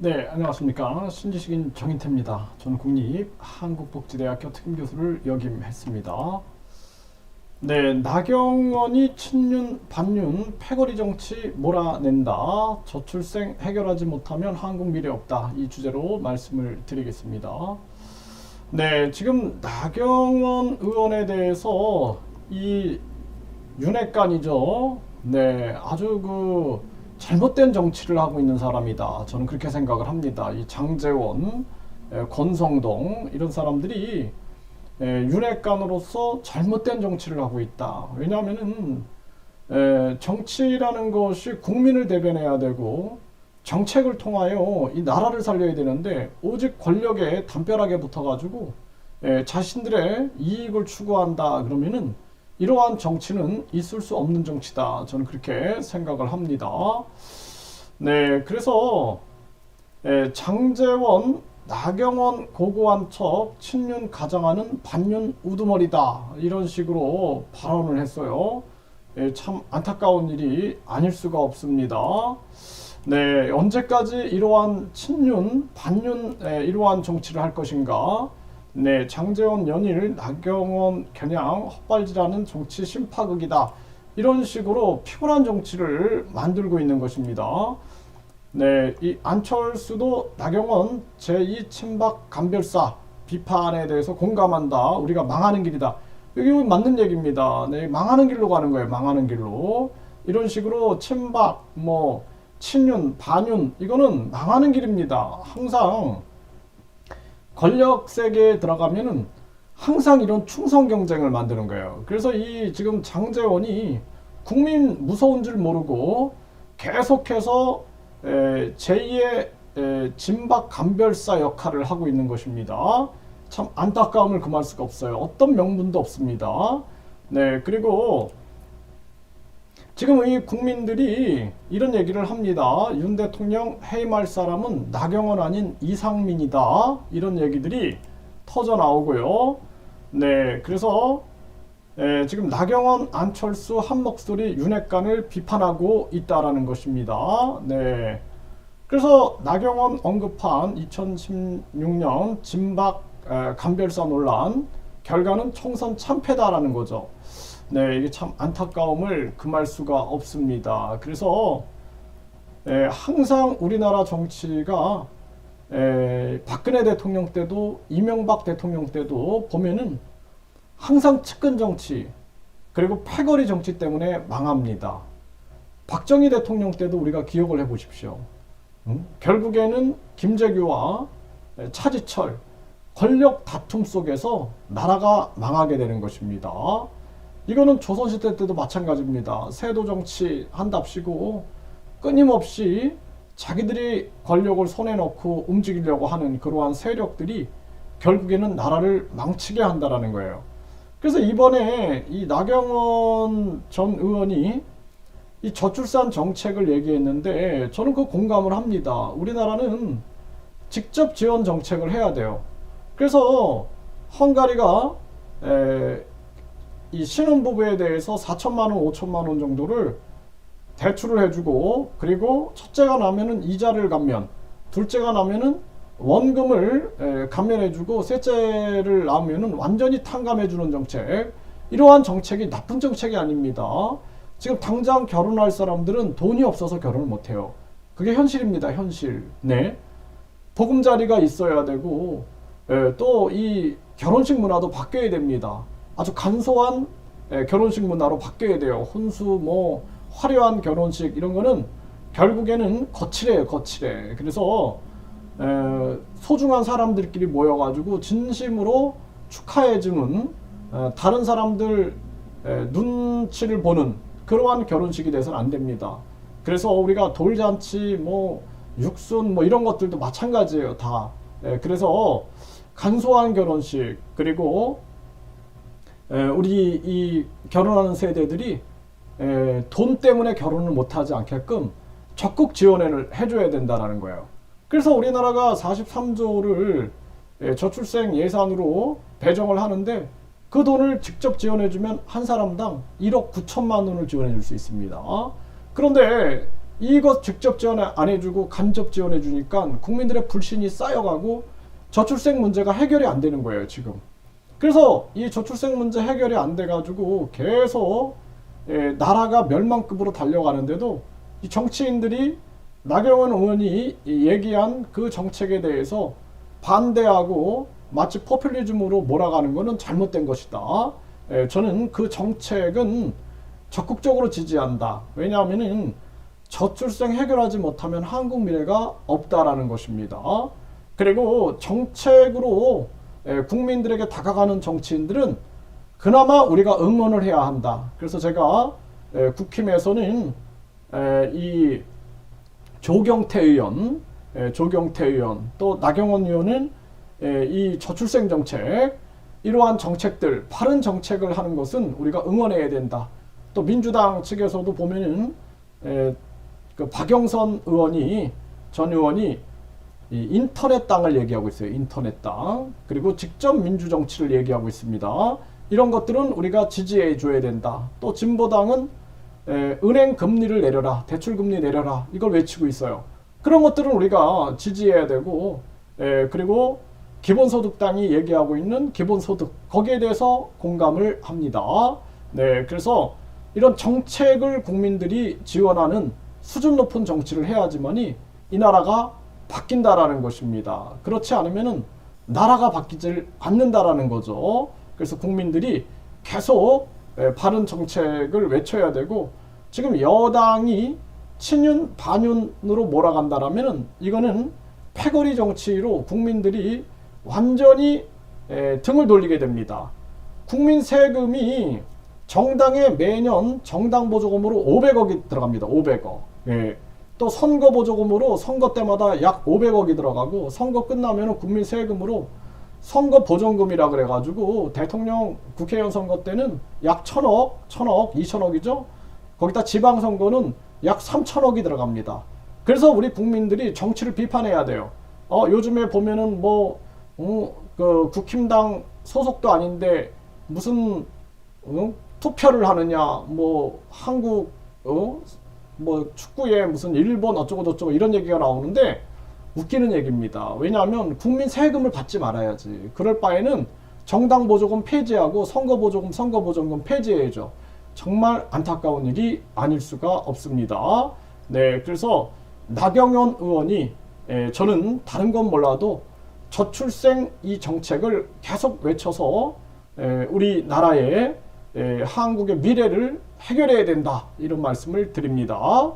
네, 안녕하십니까. 신지식인 정인태입니다. 저는 국립한국복지대학교 특임교수를 역임했습니다. 네, 나경원이 친윤, 반윤, 패거리 정치 몰아낸다. 저출생 해결하지 못하면 한국 미래 없다. 이 주제로 말씀을 드리겠습니다. 네, 지금 나경원 의원에 대해서 이 윤핵관이죠. 네, 아주 잘못된 정치를 하고 있는 사람이다. 저는 그렇게 생각을 합니다. 이 장제원, 권성동 이런 사람들이 윤핵관으로서 잘못된 정치를 하고 있다. 왜냐하면은 정치라는 것이 국민을 대변해야 되고 정책을 통하여 이 나라를 살려야 되는데 오직 권력에 담벼락에 붙어가지고 자신들의 이익을 추구한다 그러면은 이러한 정치는 있을 수 없는 정치다. 저는 그렇게 생각을 합니다. 네, 그래서 장제원, 나경원 고고한 척 친윤 가장하는 반윤 우두머리다. 이런 식으로 발언을 했어요. 참 안타까운 일이 아닐 수가 없습니다. 네, 언제까지 이러한 친윤, 반윤 이러한 정치를 할 것인가? 네, 장제원 연일 나경원 겨냥 헛발질하는 정치 심파극이다. 이런 식으로 피곤한 정치를 만들고 있는 것입니다. 네, 이 안철수도 나경원 제2 친박 간별사 비판에 대해서 공감한다. 우리가 망하는 길이다. 이게 맞는 얘기입니다. 네, 망하는 길로 가는 거예요. 망하는 길로. 이런 식으로 친박, 친윤, 반윤 이거는 망하는 길입니다. 항상 권력 세계에 들어가면은 항상 이런 충성 경쟁을 만드는 거예요. 그래서 이 지금 장제원이 국민 무서운 줄 모르고 계속해서 제2의 진박 간별사 역할을 하고 있는 것입니다. 참 안타까움을 금할 수가 없어요. 어떤 명분도 없습니다. 네, 그리고 지금 이 국민들이 이런 얘기를 합니다. 윤 대통령 해임할 사람은 나경원 아닌 이상민이다. 이런 얘기들이 터져 나오고요. 네, 그래서 지금 나경원, 안철수 한 목소리 윤핵관을 비판하고 있다라는 것입니다. 네, 그래서 나경원 언급한 2016년 진박 간별사 논란 결과는 총선 참패다라는 거죠. 네, 이게 참 안타까움을 금할 수가 없습니다. 그래서 항상 우리나라 정치가 박근혜 대통령 때도 이명박 대통령 때도 보면은 항상 측근 정치 그리고 패거리 정치 때문에 망합니다. 박정희 대통령 때도 우리가 기억을 해보십시오. 결국에는 김재규와 차지철 권력 다툼 속에서 나라가 망하게 되는 것입니다. 이거는 조선시대 때도 마찬가지입니다. 세도 정치 한답시고 끊임없이 자기들이 권력을 손에 넣고 움직이려고 하는 그러한 세력들이 결국에는 나라를 망치게 한다라는 거예요. 그래서 이번에 이 나경원 전 의원이 이 저출산 정책을 얘기했는데 저는 그 공감을 합니다. 우리나라는 직접 지원 정책을 해야 돼요. 그래서 헝가리가 이 신혼부부에 대해서 4천만 원, 5천만 원 정도를 대출을 해주고 그리고 첫째가 나면은 이자를 감면, 둘째가 나면은 원금을 감면해주고 셋째를 낳으면은 완전히 탕감해주는 정책. 이러한 정책이 나쁜 정책이 아닙니다. 지금 당장 결혼할 사람들은 돈이 없어서 결혼을 못해요. 그게 현실입니다. 현실. 네. 보금자리가 있어야 되고 또 이 결혼식 문화도 바뀌어야 됩니다. 아주 간소한 결혼식 문화로 바뀌어야 돼요. 혼수, 화려한 결혼식 이런 거는 결국에는 거칠해요. 거칠해. 그래서 소중한 사람들끼리 모여가지고 진심으로 축하해주는 다른 사람들 눈치를 보는 그러한 결혼식이 돼서는 안 됩니다. 그래서 우리가 돌잔치, 육순, 이런 것들도 마찬가지예요. 다. 그래서 간소한 결혼식 그리고 우리 이 결혼하는 세대들이 돈 때문에 결혼을 못하지 않게끔 적극 지원을 해줘야 된다는 거예요. 그래서 우리나라가 43조를 저출생 예산으로 배정을 하는데 그 돈을 직접 지원해주면 한 사람당 1억 9천만 원을 지원해 줄 수 있습니다. 그런데 이것 직접 지원 안 해주고 간접 지원해 주니까 국민들의 불신이 쌓여가고 저출생 문제가 해결이 안 되는 거예요, 지금. 그래서 이 저출생 문제 해결이 안 돼가지고 계속 나라가 멸망급으로 달려가는데도 이 정치인들이 나경원 의원이 얘기한 그 정책에 대해서 반대하고 마치 포퓰리즘으로 몰아가는 것은 잘못된 것이다. 저는 그 정책은 적극적으로 지지한다. 왜냐하면 저출생 해결하지 못하면 한국 미래가 없다라는 것입니다. 그리고 정책으로 국민들에게 다가가는 정치인들은 그나마 우리가 응원을 해야 한다. 그래서 제가 국힘에서는 이 조경태 의원, 또 나경원 의원은 이 저출생 정책, 이러한 정책들, 바른 정책을 하는 것은 우리가 응원해야 된다. 또 민주당 측에서도 보면은 그 박영선 의원이 전 의원이 이 인터넷 땅을 얘기하고 있어요. 인터넷 땅. 그리고 직접 민주정치를 얘기하고 있습니다. 이런 것들은 우리가 지지해 줘야 된다. 또 진보당은 은행 금리를 내려라, 대출 금리 내려라, 이걸 외치고 있어요. 그런 것들은 우리가 지지해야 되고, 그리고 기본소득당이 얘기하고 있는 기본소득, 거기에 대해서 공감을 합니다. 네, 그래서 이런 정책을 국민들이 지원하는 수준 높은 정치를 해야지만이 이 나라가 바뀐다라는 것입니다. 그렇지 않으면은 나라가 바뀌질 않는다라는 거죠. 그래서 국민들이 계속 바른 정책을 외쳐야 되고, 지금 여당이 친윤 반윤으로 몰아간다라면은 이거는 패거리 정치로 국민들이 완전히 등을 돌리게 됩니다. 국민 세금이 정당에 매년 정당 보조금으로 500억이 들어갑니다. 500억. 또 선거 보조금으로 선거 때마다 약 500억이 들어가고, 선거 끝나면 국민 세금으로 선거 보전금이라 그래가지고 대통령 국회의원 선거 때는 약 1000억, 2000억이죠. 거기다 지방선거는 약 3000억이 들어갑니다. 그래서 우리 국민들이 정치를 비판해야 돼요. 요즘에 보면은 그 국힘당 소속도 아닌데 무슨 투표를 하느냐, 한국 축구에 무슨 일본 어쩌고 저쩌고 이런 얘기가 나오는데 웃기는 얘기입니다. 왜냐하면 국민 세금을 받지 말아야지. 그럴 바에는 정당 보조금 폐지하고 선거 보조금 폐지해야죠. 정말 안타까운 일이 아닐 수가 없습니다. 네, 그래서 나경원 의원이 저는 다른 건 몰라도 저출생 이 정책을 계속 외쳐서 우리 나라의 한국의 미래를 해결해야 된다, 이런 말씀을 드립니다.